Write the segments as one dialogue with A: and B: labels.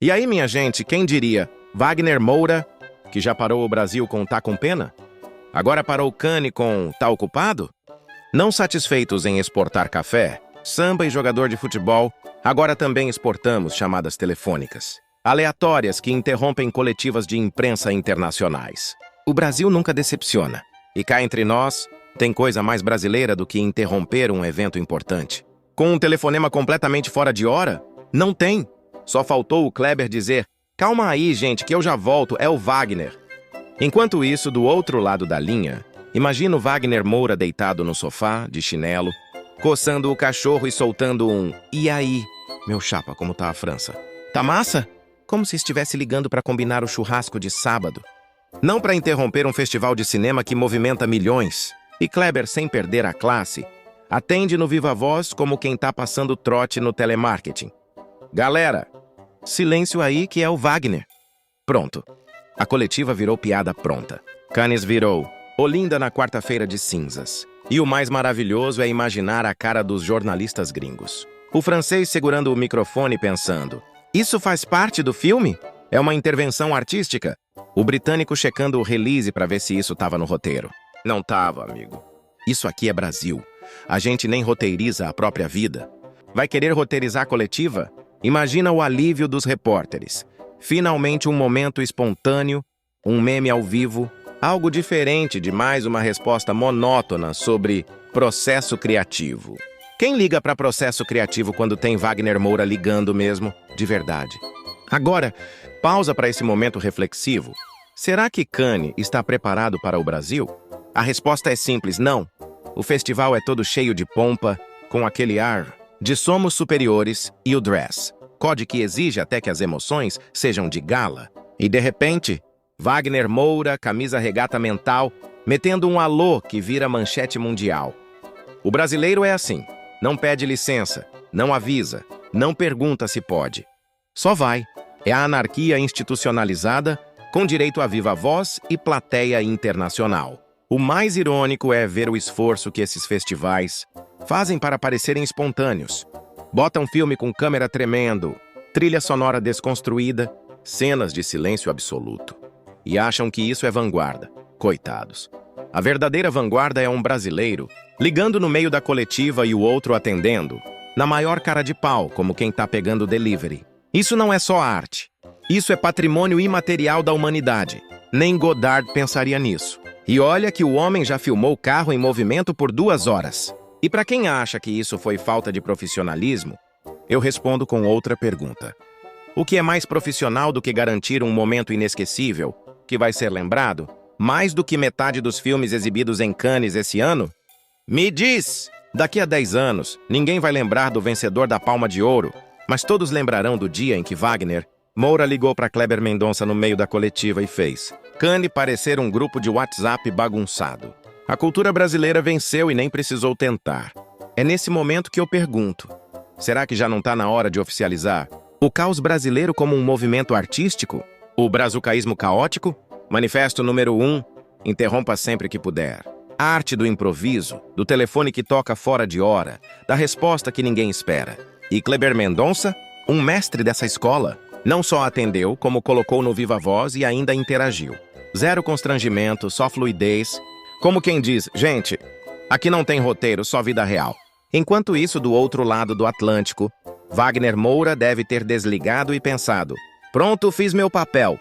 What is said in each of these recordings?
A: E aí, minha gente, quem diria? Wagner Moura, que já parou o Brasil com Tá com Pena? Agora parou Cane com Tá Ocupado? Não satisfeitos em exportar café, samba e jogador de futebol, agora também exportamos chamadas telefônicas, aleatórias que interrompem coletivas de imprensa internacionais. O Brasil nunca decepciona. E cá entre nós, tem coisa mais brasileira do que interromper um evento importante. Com um telefonema completamente fora de hora? Não tem. Só faltou o Kleber dizer: calma aí, gente, que eu já volto, é o Wagner. Enquanto isso, do outro lado da linha, imagino Wagner Moura deitado no sofá, de chinelo, coçando o cachorro e soltando um "E aí, meu chapa, como tá a França? Tá massa?" Como se estivesse ligando para combinar o churrasco de sábado. Não para interromper um festival de cinema que movimenta milhões. E Kleber, sem perder a classe, atende no Viva Voz como quem tá passando trote no telemarketing. Galera, silêncio aí que é o Wagner. Pronto. A coletiva virou piada pronta. Cannes virou Olinda na quarta-feira de cinzas. E o mais maravilhoso é imaginar a cara dos jornalistas gringos. O francês segurando o microfone pensando: isso faz parte do filme? É uma intervenção artística? O britânico checando o release para ver se isso estava no roteiro. Não tava, amigo. Isso aqui é Brasil. A gente nem roteiriza a própria vida. Vai querer roteirizar a coletiva? Imagina o alívio dos repórteres. Finalmente um momento espontâneo, um meme ao vivo, algo diferente de mais uma resposta monótona sobre processo criativo. Quem liga para processo criativo quando tem Wagner Moura ligando mesmo, de verdade? Agora, pausa para esse momento reflexivo. Será que Cannes está preparado para o Brasil? A resposta é simples, não. O festival é todo cheio de pompa, com aquele ar de somos superiores e o dress code que exige até que as emoções sejam de gala. E de repente, Wagner Moura, camisa regata mental, metendo um alô que vira manchete mundial. O brasileiro é assim, não pede licença, não avisa, não pergunta se pode. Só vai. É a anarquia institucionalizada, com direito a viva voz e plateia internacional. O mais irônico é ver o esforço que esses festivais fazem para parecerem espontâneos. Botam filme com câmera tremendo, trilha sonora desconstruída, cenas de silêncio absoluto. E acham que isso é vanguarda. Coitados. A verdadeira vanguarda é um brasileiro ligando no meio da coletiva e o outro atendendo, na maior cara de pau, como quem tá pegando delivery. Isso não é só arte. Isso é patrimônio imaterial da humanidade. Nem Godard pensaria nisso. E olha que o homem já filmou o carro em movimento por 2 horas. E para quem acha que isso foi falta de profissionalismo, eu respondo com outra pergunta. O que é mais profissional do que garantir um momento inesquecível, que vai ser lembrado, mais do que metade dos filmes exibidos em Cannes esse ano? Me diz! Daqui a 10 anos, ninguém vai lembrar do vencedor da Palma de Ouro, mas todos lembrarão do dia em que Wagner Moura ligou para Kleber Mendonça no meio da coletiva e fez Cannes parecer um grupo de WhatsApp bagunçado. A cultura brasileira venceu e nem precisou tentar. É nesse momento que eu pergunto, será que já não está na hora de oficializar o caos brasileiro como um movimento artístico? O brazucaísmo caótico? Manifesto número 1, interrompa sempre que puder. A arte do improviso, do telefone que toca fora de hora, da resposta que ninguém espera. E Kleber Mendonça, um mestre dessa escola, não só atendeu, como colocou no Viva Voz e ainda interagiu. Zero constrangimento, só fluidez. Como quem diz, gente, aqui não tem roteiro, só vida real. Enquanto isso, do outro lado do Atlântico, Wagner Moura deve ter desligado e pensado: pronto, fiz meu papel.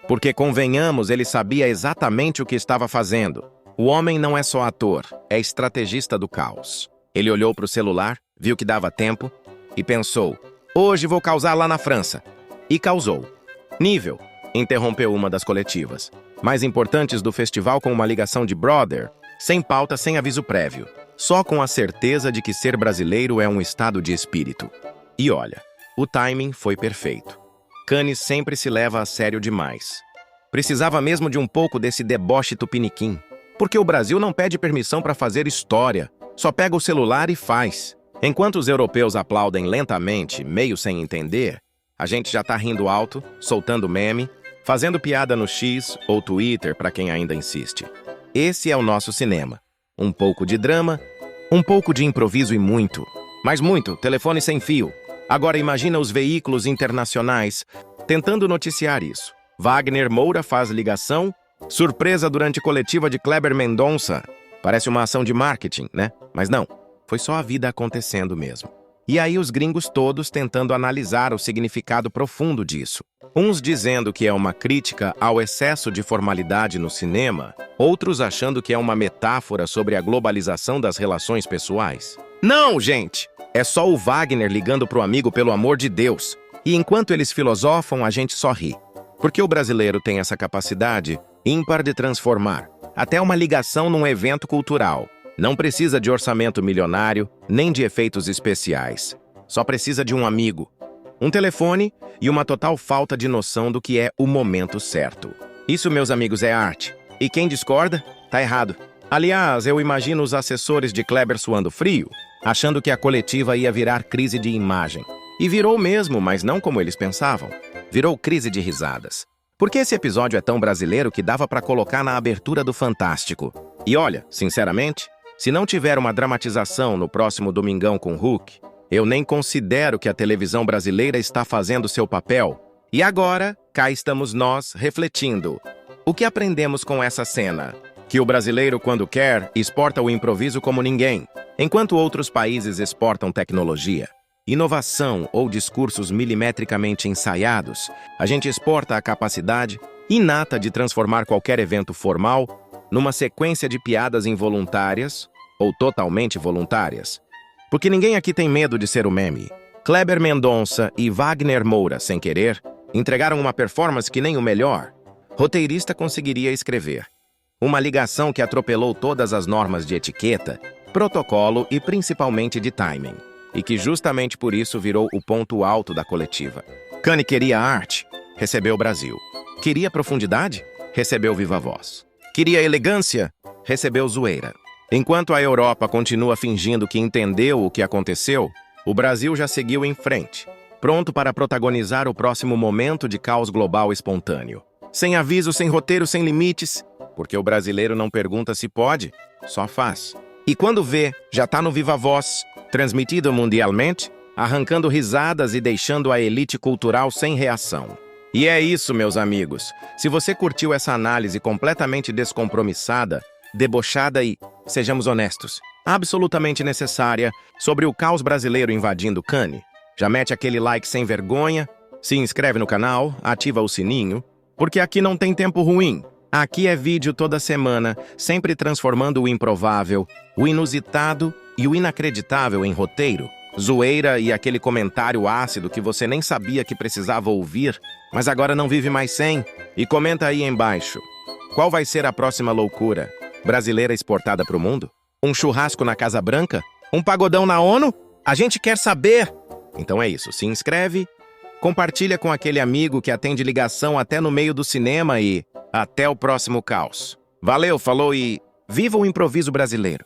A: Porque, convenhamos, ele sabia exatamente o que estava fazendo. O homem não é só ator, é estrategista do caos. Ele olhou para o celular, viu que dava tempo e pensou: hoje vou causar lá na França. E causou. Nível, interrompeu uma das coletivas mais importantes do festival com uma ligação de brother, sem pauta, sem aviso prévio, só com a certeza de que ser brasileiro é um estado de espírito. E olha, o timing foi perfeito. Cannes sempre se leva a sério demais. Precisava mesmo de um pouco desse deboche tupiniquim, porque o Brasil não pede permissão para fazer história, só pega o celular e faz. Enquanto os europeus aplaudem lentamente, meio sem entender, a gente já tá rindo alto, soltando meme, fazendo piada no X ou Twitter para quem ainda insiste. Esse é o nosso cinema. Um pouco de drama, um pouco de improviso e muito, mas muito, telefone sem fio. Agora imagina os veículos internacionais tentando noticiar isso. Wagner Moura faz ligação. Surpresa durante coletiva de Kleber Mendonça. Parece uma ação de marketing, né? Mas não, foi só a vida acontecendo mesmo. E aí os gringos todos tentando analisar o significado profundo disso. Uns dizendo que é uma crítica ao excesso de formalidade no cinema, outros achando que é uma metáfora sobre a globalização das relações pessoais. Não, gente! É só o Wagner ligando pro amigo pelo amor de Deus. E enquanto eles filosofam, a gente só ri. Porque o brasileiro tem essa capacidade ímpar de transformar até uma ligação num evento cultural. Não precisa de orçamento milionário, nem de efeitos especiais. Só precisa de um amigo, um telefone e uma total falta de noção do que é o momento certo. Isso, meus amigos, é arte. E quem discorda, tá errado. Aliás, eu imagino os assessores de Kleber suando frio, achando que a coletiva ia virar crise de imagem. E virou mesmo, mas não como eles pensavam. Virou crise de risadas. Porque esse episódio é tão brasileiro que dava pra colocar na abertura do Fantástico. E olha, sinceramente, se não tiver uma dramatização no próximo Domingão com Hulk, eu nem considero que a televisão brasileira está fazendo seu papel. E agora, cá estamos nós, refletindo. O que aprendemos com essa cena? Que o brasileiro, quando quer, exporta o improviso como ninguém, enquanto outros países exportam tecnologia, inovação ou discursos milimetricamente ensaiados, a gente exporta a capacidade inata de transformar qualquer evento formal numa sequência de piadas involuntárias ou totalmente voluntárias. Porque ninguém aqui tem medo de ser o meme. Kleber Mendonça e Wagner Moura, sem querer, entregaram uma performance que nem o melhor roteirista conseguiria escrever. Uma ligação que atropelou todas as normas de etiqueta, protocolo e principalmente de timing. E que justamente por isso virou o ponto alto da coletiva. Kanye queria arte, recebeu o Brasil. Queria profundidade? Recebeu Viva Voz. Queria elegância? Recebeu zoeira. Enquanto a Europa continua fingindo que entendeu o que aconteceu, o Brasil já seguiu em frente, pronto para protagonizar o próximo momento de caos global espontâneo. Sem aviso, sem roteiro, sem limites, porque o brasileiro não pergunta se pode, só faz. E quando vê, já tá no Viva Voz, transmitido mundialmente, arrancando risadas e deixando a elite cultural sem reação. E é isso, meus amigos. Se você curtiu essa análise completamente descompromissada, debochada e, sejamos honestos, absolutamente necessária sobre o caos brasileiro invadindo Cannes, já mete aquele like sem vergonha, se inscreve no canal, ativa o sininho, porque aqui não tem tempo ruim. Aqui é vídeo toda semana, sempre transformando o improvável, o inusitado e o inacreditável em roteiro, zoeira e aquele comentário ácido que você nem sabia que precisava ouvir, mas agora não vive mais sem. E comenta aí embaixo. Qual vai ser a próxima loucura? Brasileira exportada para o mundo? Um churrasco na Casa Branca? Um pagodão na ONU? A gente quer saber! Então é isso, se inscreve, compartilha com aquele amigo que atende ligação até no meio do cinema e até o próximo caos. Valeu, falou e viva o improviso brasileiro!